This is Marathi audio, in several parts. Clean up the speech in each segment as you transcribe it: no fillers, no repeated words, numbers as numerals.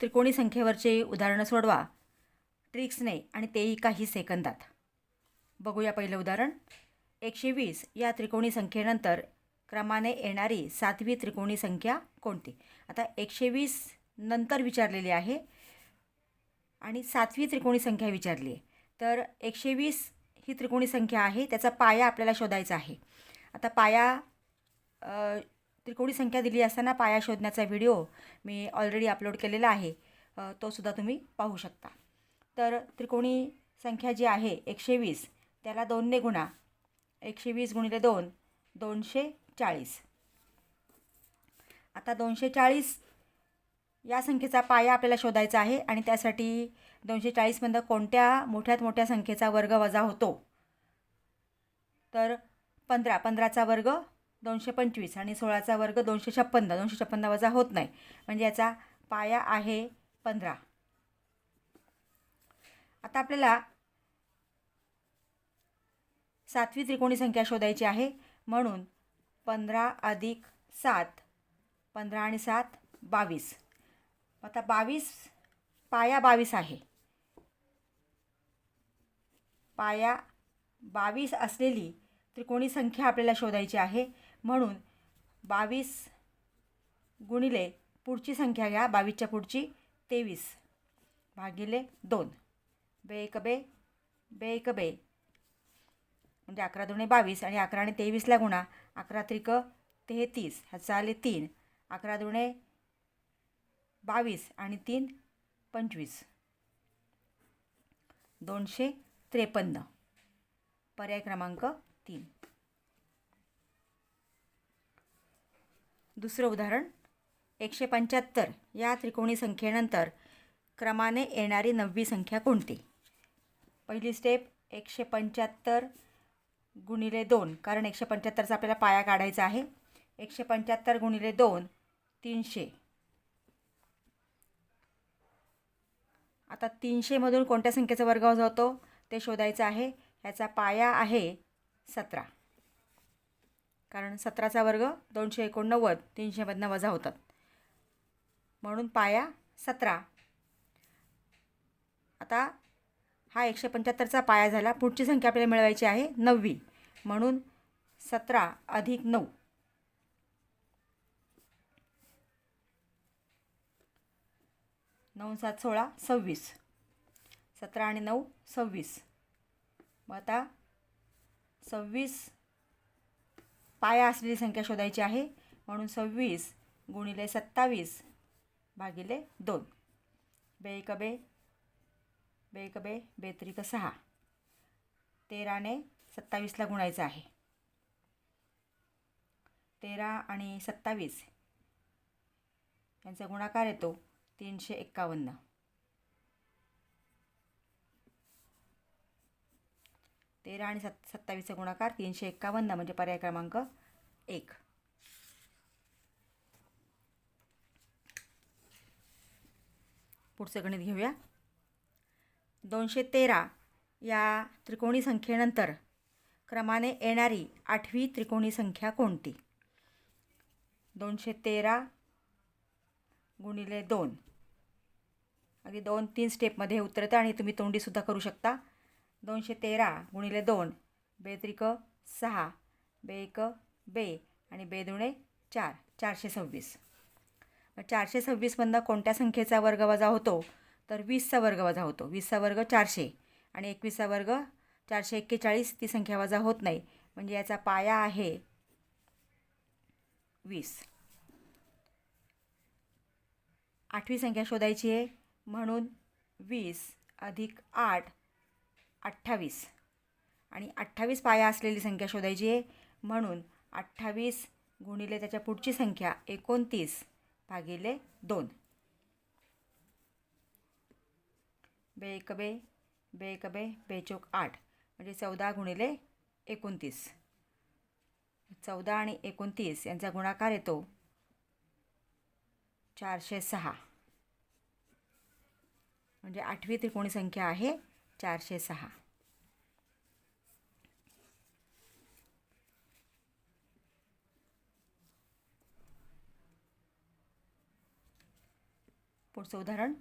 त्रिकोणी संख्येवरचे उदाहरणं सोडवा ट्रिक्सने आणि तेही काही सेकंदात. बघूया पहिलं उदाहरण. 120 या त्रिकोणी संख्येनंतर क्रमाने येणारी 7वी त्रिकोणी संख्या कोणती? आता 120 नंतर विचारलेली आहे आणि 7वी त्रिकोणी संख्या विचारली आहे. तर 120 ही त्रिकोणी संख्या आहे, त्याचा पाया आपल्याला शोधायचा आहे. आता पाया त्रिकोणी संख्या दिली असताना पाया शोधण्याचा व्हिडिओ मी ऑलरेडी अपलोड केलेला आहे, तो सुद्धा तुम्ही पाहू शकता. तर त्रिकोणी संख्या जी आहे 120 त्याला 2ने गुणा. 120 गुणिले 2 240. आता 240 या संख्येचा पाया आपल्याला शोधायचा आहे आणि त्यासाठी 240मधनं कोणत्या मोठ्यात मोठ्या संख्येचा वर्ग वजा होतो? तर 15चा वर्ग 225 आणि 16चा वर्ग 256. 256 वजा होत नाही, म्हणजे याचा पाया आहे 15. आता आपल्याला 7वी त्रिकोणी संख्या शोधायची आहे, म्हणून 15 अधिक 7, 15 आणि 7 22. आता 22 पाया 22 आहे. पाया 22 असलेली त्रिकोणी संख्या आपल्याला शोधायची आहे, म्हणून 22 गुणिले पुढची संख्या घ्या, 22च्या पुढची 23 भागिले 2. बे एक बे, बे एक बे, म्हणजे 11 दुणे 22 आणि 11 आणि 23ला गुणा. 11 त्रिक 33, ह्याचा आले 3. 11 दुणे 22 आणि 3 25. 253. पर्याय क्रमांक 3. दुसरं उदाहरण. 175 या त्रिकोणी संख्येनंतर क्रमाने येणारी 9वी संख्या कोणती? पहिली स्टेप 175 गुणिले 2, कारण 175चा आपल्याला पाया काढायचा आहे. 175 गुणिले 2 300. आता 300मधून कोणत्या संख्येचा वर्ग वजा होतो ते शोधायचं आहे. ह्याचा पाया आहे 17, कारण 17चा वर्ग 289, 300मधनं वजा होतात, म्हणून पाया 17. आता हा 175चा पाया झाला. पुढची संख्या आपल्याला मिळवायची आहे 9वी, म्हणून 17 अधिक 9. 9 7 16 26. 17 आणि 9 26. मग आता 26 पाया असलेली संख्या शोधायची आहे, म्हणून 26 गुणिले 27 भागिले 2. बे एक बे, बे एक बे, बेत्रिक 6. 13ने 27ला गुणायचं आहे. 13 आणि 27 यांचा गुणाकार येतो 351. 13 आणि 27चा गुणाकार 351, म्हणजे पर्याय क्रमांक 1. पुढचं गणित घेऊया. 213 या त्रिकोणी संख्येनंतर क्रमाने येणारी 8वी त्रिकोणी संख्या कोणती? 213 गुणिले 2. अगदी 2-3 स्टेपमध्ये उतरतं आणि तुम्ही तोंडीसुद्धा करू शकता. 213 गुणिले 2 बेत्रिक 6, बे एक बे आणि बे दुणे 4, 426. 426मधनं कोणत्या संख्येचा वर्ग वजा होतो? तर 20चा वर्ग वजा होतो. 20चा वर्ग 400 आणि 21चा वर्ग 441. ती संख्या वजा होत नाही, म्हणजे याचा पाया आहे 20. 8वी संख्या शोधायची आहे, म्हणून 20 अधिक 8 28 आणि 28 पाया असलेली संख्या शोधायची आहे, म्हणून 28 गुणिले त्याच्या पुढची संख्या 29 भागिले 2. बे एक बे, बे एक बे, बेचोक 8, म्हणजे 14 गुणिले 29. 14 आणि 29 यांचा गुणाकार येतो 406, म्हणजे 8वी त्रिकोणी संख्या आहे 406. पुढचं उदाहरण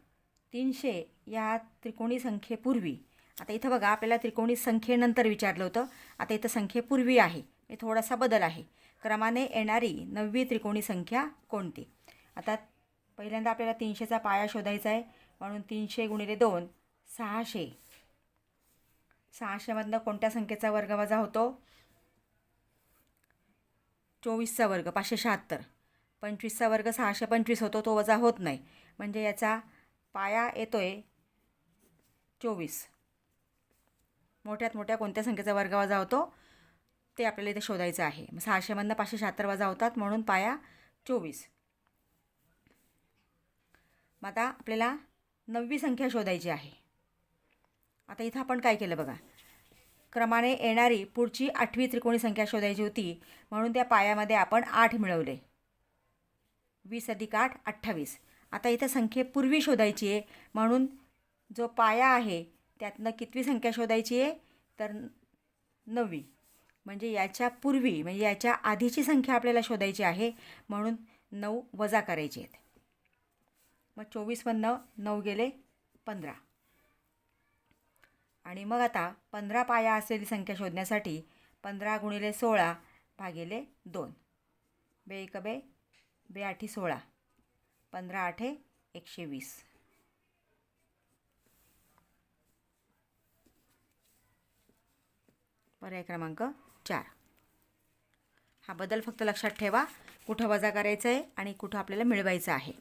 300 या त्रिकोणी संख्येपूर्वी, आता इथं बघा आपल्याला त्रिकोणी संख्येनंतर विचारलं होतं, आता इथं संख्येपूर्वी आहे, हे थोडासा बदल आहे. क्रमाने येणारी 9वी त्रिकोणी संख्या कोणती? आता पहिल्यांदा आपल्याला 300चा पाया शोधायचा आहे, म्हणून 300 गुणिले 2 600. 600मधनं कोणत्या संख्येचा वर्ग वजा होतो? 24चा वर्ग 576. 25चा वर्ग 625 होतो, तो वजा होत नाही, म्हणजे याचा पाया येतोय 24. मोठ्यात मोठ्या कोणत्या संख्येचा वर्ग वजा होतो ते आपल्याला इथे शोधायचं आहे. 600मधनं 576 वजा होतात, म्हणून पाया 24. मग आता आपल्याला 9वी संख्या शोधायची आहे. आता इथं आपण काय केलं बघा, क्रमाने येणारी पुढची 8वी त्रिकोणी संख्या शोधायची होती, म्हणून त्या पायामध्ये आपण 8 मिळवले. 20 + 8 28. आता इथं संख्येपूर्वी शोधायची आहे, म्हणून जो पाया आहे त्यातनं कितवी संख्या शोधायची आहे? तर 9वी. म्हणजे याच्या पूर्वी, म्हणजे याच्या आधीची संख्या आपल्याला शोधायची आहे, म्हणून 9 वजा करायचे आहेत. मग 24मधनं 9 गेले 15. आणि मग आता 15 पाया असलेली संख्या शोधण्यासाठी 15 गुणिले 16 भागिले 2. बे 1 बे, बे 8 16, 15 8 120. पर्याय क्रमांक 4. हा बदल फक्त लक्षात ठेवा, कुठं वजा करायचं आहे आणि कुठं आपल्याला मिळवायचं आहे.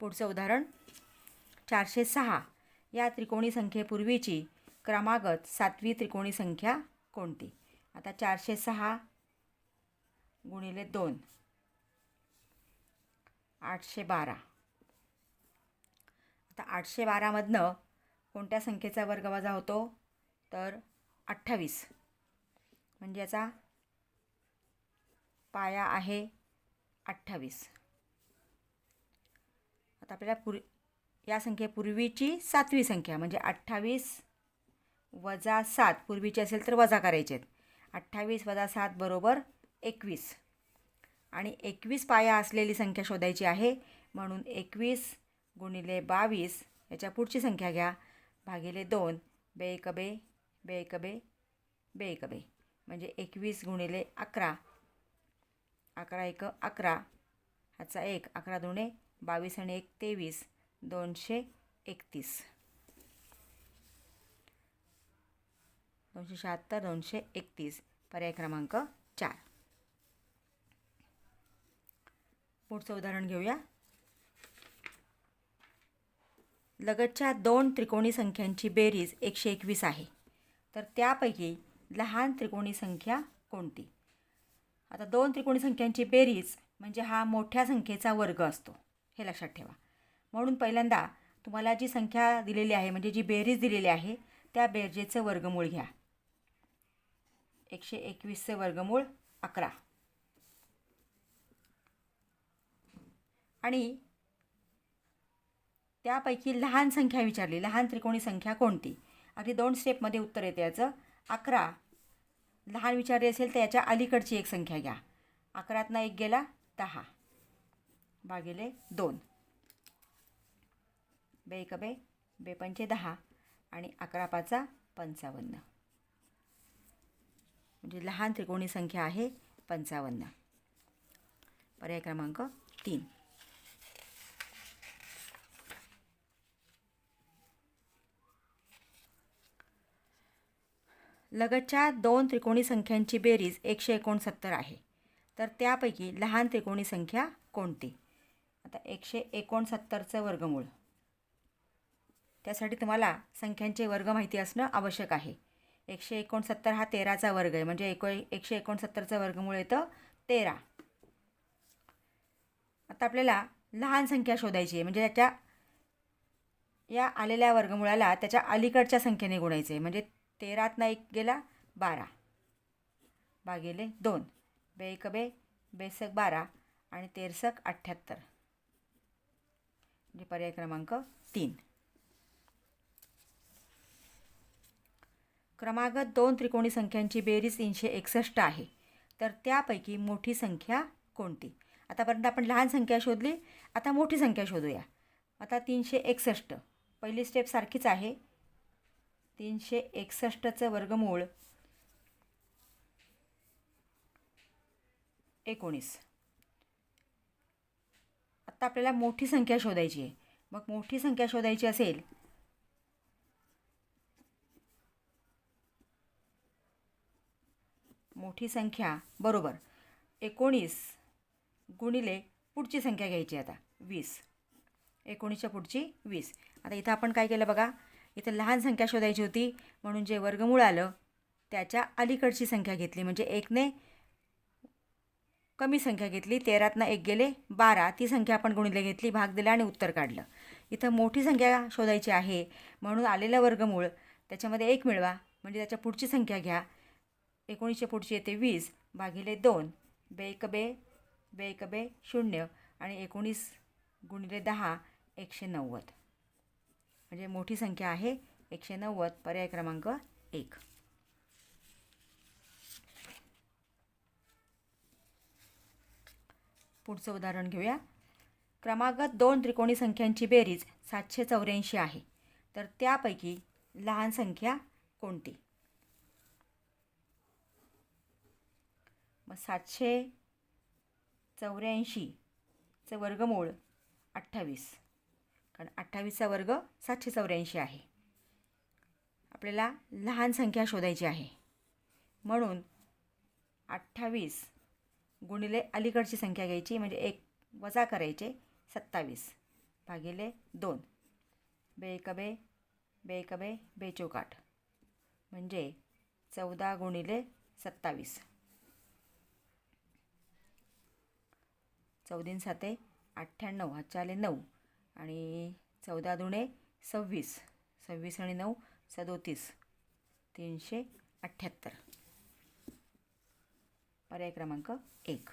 पुढचं उदाहरण 406 या त्रिकोणी संख्येपूर्वीची क्रमागत 7वी त्रिकोणी संख्या कोणती? आता 406 गुणिले 2 812. आता 812मधनं कोणत्या संख्येचा वर्ग वजा होतो? तर 28. म्हणजे याचा पाया आहे 28. आता आपल्याला या संख्येपूर्वीची 7वी संख्या, म्हणजे 28 वजा 7 पूर्वीची असेल तर वजा करायचे आहेत. 28 वजा 7 बरोबर 21. आणि 21 पाया असलेली संख्या शोधायची आहे, म्हणून 21 गुणिले 22 याच्या पुढची संख्या घ्या भागिले 2. बे 1 बे, बे 1 बे, बे 1 बे, म्हणजे 21 गुणिले 11. 11 1 11, ह्याचा 1, 11 दुणे 22 आणि 1 23, 231. 276 231. पर्याय क्रमांक 4. पुढचं उदाहरण घेऊया. लगतच्या 2 त्रिकोणी संख्यांची बेरीज 121 आहे, तर त्यापैकी लहान त्रिकोणी संख्या कोणती? आता 2 त्रिकोणी संख्यांची बेरीज म्हणजे हा मोठ्या संख्येचा वर्ग असतो, हे लक्षात ठेवा. म्हणून पहिल्यांदा तुम्हाला जी संख्या दिलेली आहे, म्हणजे जी बेरीज दिलेली आहे, त्या बेरजेचं वर्गमूळ घ्या. 121चे वर्गमूळ 11. आणि त्यापैकी लहान संख्या विचारली, लहान त्रिकोणी संख्या कोणती? अगदी 2 स्टेपमध्ये उत्तर येते याचं. 11 लहान विचारली असेल तर याच्या अलीकडची एक संख्या घ्या. 11तनं 1 गेला 10 भागिले 2. बे 1 बे, बे 5 10 आणि 11 5 55. म्हणजे लहान त्रिकोणी संख्या आहे 55. पर्याय क्रमांक 3. लगतच्या 2 त्रिकोणी संख्यांची बेरीज 169 आहे, तर त्यापैकी लहान त्रिकोणी संख्या कोणती? आता 169चं वर्गमूळ, त्यासाठी तुम्हाला संख्यांचे वर्ग माहिती असणं आवश्यक आहे. 169 हा 13चा वर्ग आहे, म्हणजे 169चं वर्गमूळ येतं 13. आता आपल्याला लहान संख्या शोधायची आहे, म्हणजे त्याच्या या आलेल्या वर्गमूळाला त्याच्या अलीकडच्या संख्येने गुणायचे आहे. म्हणजे 13तनं 1 गेला 12 भागिले 2. बे 1 बे, बे 1 12 आणि 13 78. म्हणजे पर्याय क्रमांक 3. क्रमागत 2 त्रिकोणी संख्यांची बेरीज 361 आहे, तर त्यापैकी मोठी संख्या कोणती? आतापर्यंत आपण लहान संख्या शोधली, आता मोठी संख्या शोधूया. आता 361 पहिली स्टेप सारखीच आहे. 361चं वर्गमूळ 19. आता आपल्याला मोठी संख्या शोधायची आहे. मग मोठी संख्या शोधायची असेल मोठी संख्या बरोबर 19 गुणिले पुढची संख्या घ्यायची. आता 20. 19च्या पुढची 20. आता इथं आपण काय केलं बघा, इथं लहान संख्या शोधायची होती म्हणून जे वर्गमूळ आलं त्याच्या अलीकडची संख्या घेतली, म्हणजे 1ने कमी संख्या घेतली. 13तनं 1 गेले 12. ती संख्या आपण गुणिले घेतली, भाग दिला आणि उत्तर काढलं. इथं मोठी संख्या शोधायची आहे म्हणून आलेलं वर्गमूळ त्याच्यामध्ये 1 मिळवा, म्हणजे त्याच्या पुढची संख्या घ्या. 19च्या पुढची येते 20 भागिले 2. बे एक बे 0 आणि 19 गुणिले 10 190. म्हणजे मोठी संख्या आहे 190. पर्याय क्रमांक 1. पुढचं उदाहरण घेऊया. क्रमागत 2 त्रिकोणी संख्यांची बेरीज 784 आहे, तर त्यापैकी लहान संख्या कोणती? मग 784चं वर्गमूळ 28, कारण 28चा वर्ग 784 आहे. आपल्याला लहान संख्या शोधायची आहे म्हणून 28 गुणिले अलीकडची संख्या घ्यायची, म्हणजे 1 वजा करायचे 27 भागिले 2. बे एक बे 4 म्हणजे 14 गुणिले 27. 14 साते 98, हातच्या आले 9 आणि 14 दुणे 26. 26 आणि 9 37. 378. पर्याय क्रमांक 1.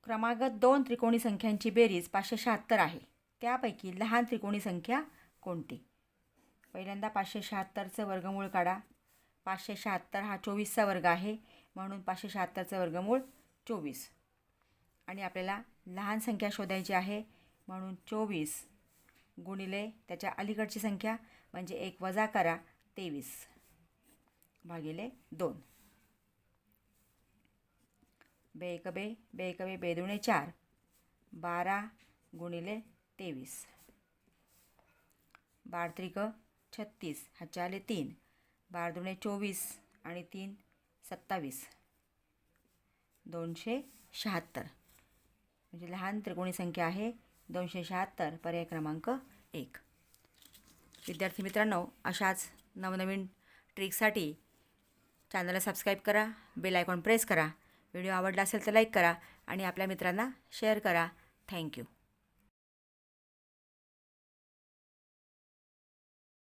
क्रमागत 2 त्रिकोणी संख्यांची बेरीज 576 आहे, त्यापैकी लहान त्रिकोणी संख्या कोणती? पहिल्यांदा 576चं वर्गमूळ काढा. 576 हा 24चा वर्ग आहे म्हणून 576चं वर्गमूळ 24. आणि आपल्याला लहान संख्या शोधायची आहे म्हणून 24 गुणिले त्याच्या अलीकडची संख्या, म्हणजे 1 वजा करा 23 भागिले 2. बे एक बे दुणे 4. 12 गुणिले 23. 12 त्रिक 36, हातच्या आले 3. 12 दुणे 24 आणि 3 27. 276. म्हणजे लहान त्रिकोणी संख्या आहे 276. पर्याय क्रमांक 1. विद्यार्थी मित्रांनो, अशाच नवनवीन ट्रिक्ससाठी चॅनलला सबस्क्राईब करा, बेल आयकॉन प्रेस करा. व्हिडिओ आवडला असेल तर लाईक करा आणि आपल्या मित्रांना शेअर करा. थँक्यू.